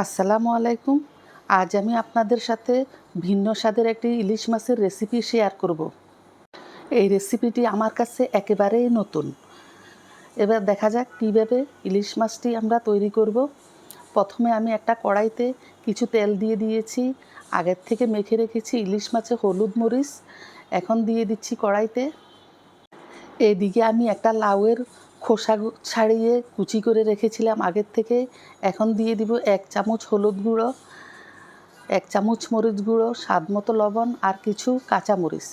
আসসালামু আলাইকুম। আজ আমি আপনাদের সাথে ভিন্ন স্বাদের একটি ইলিশ মাছের রেসিপি শেয়ার করব। এই রেসিপিটি আমার কাছে একেবারেই নতুন। এবার দেখা যাক কীভাবে ইলিশ মাছটি আমরা তৈরি করব। প্রথমে আমি একটা কড়াইতে কিছু তেল দিয়ে দিয়েছি। আগের থেকে মেখে রেখেছি ইলিশ মাছে হলুদ মরিচ। এখন দিয়ে দিচ্ছি কড়াইতে। এদিকে আমি একটা লাউয়ের খোসা ছাড়িয়ে কুচি করে রেখেছিলাম আগের থেকে। এখন দিয়ে দিব 1 চামচ হলুদ গুঁড়ো, 1 চামচ মরিচ গুঁড়ো, স্বাদ মতো লবণ আর কিছু কাঁচামরিচ।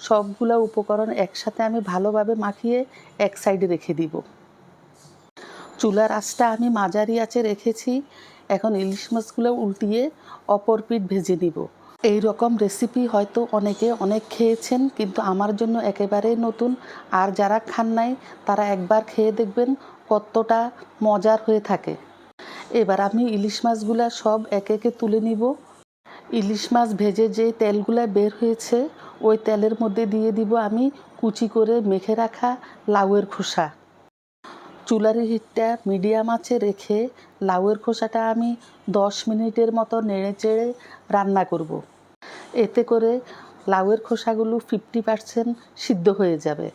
সবগুলো উপকরণ একসাথে আমি ভালোভাবে মাখিয়ে এক সাইডে রেখে দিব। চুলার আঁচটা আমি মাঝারি আঁচে রেখেছি। এখন ইলিশ মাছগুলো উল্টিয়ে অপর পিঠ ভেজে নিব। এই রকম রেসিপি হয়তো অনেকে অনেক খেয়েছেন, কিন্তু আমার জন্য একেবারেই নতুন। আর যারা খান নাই তারা একবার খেয়ে দেখবেন কতটা মজার হয়ে থাকে। এবার আমি ইলিশ মাছগুলো সব একে একে তুলে নিব। ইলিশ মাছ ভেজে যে তেলগুলো বের হয়েছে ওই তেলের মধ্যে দিয়ে দিব আমি কুচি করে মেখে রাখা লাউয়ের খোসা। চুলার হিটটা মিডিয়াম আঁচে রেখে লাউয়ের খোসাটা আমি 10 মিনিটের মতো নেড়েচেড়ে রান্না করব। এতে করে লাউয়ের খোসাগুলো 50% সিদ্ধ হয়ে যাবে।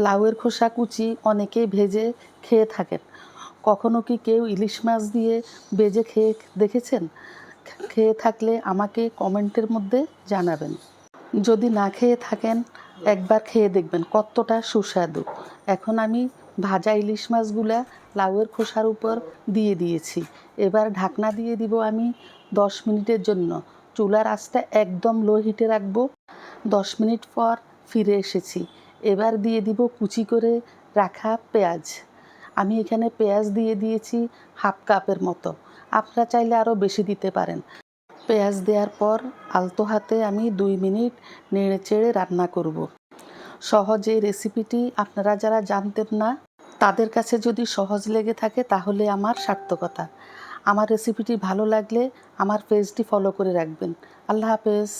লাউয়ের খোসা কুচি অনেকেই ভেজে খেয়ে থাকেন। কখনো কি কেউ ইলিশ মাছ দিয়ে ভেজে খেয়ে দেখেছেন? খেয়ে থাকলে আমাকে কমেন্টের মধ্যে জানাবেন। যদি না খেয়ে থাকেন একবার খেয়ে দেখবেন কতটা সুস্বাদু। এখন আমি ভাজা ইলিশ মাছগুলা লাউয়ের খোসার উপর দিয়ে দিয়েছি। এবার ঢাকনা দিয়ে দিব আমি 10 মিনিটের জন্য। চুলার আঁচটা একদম লো হিটে রাখবো। 10 মিনিট পর ফিরে এসেছি। এবার দিয়ে দিব কুচি করে রাখা পেঁয়াজ। আমি এখানে পেঁয়াজ দিয়ে দিয়েছি 1/2 কাপের মতো। আপনারা চাইলে আরও বেশি দিতে পারেন। পেঁয়াজ দেওয়ার পর আলতো হাতে আমি 2 মিনিট নেড়েচেড়ে রান্না করব। সহজ এই রেসিপিটি আপনারা যারা জানতেন না তাদের কাছে যদি সহজ লেগে থাকে তাহলে আমার সার্থকতা। আমার রেসিপিটি ভালো লাগলে আমার পেজটি ফলো করে রাখবেন। আল্লাহ হাফেজ।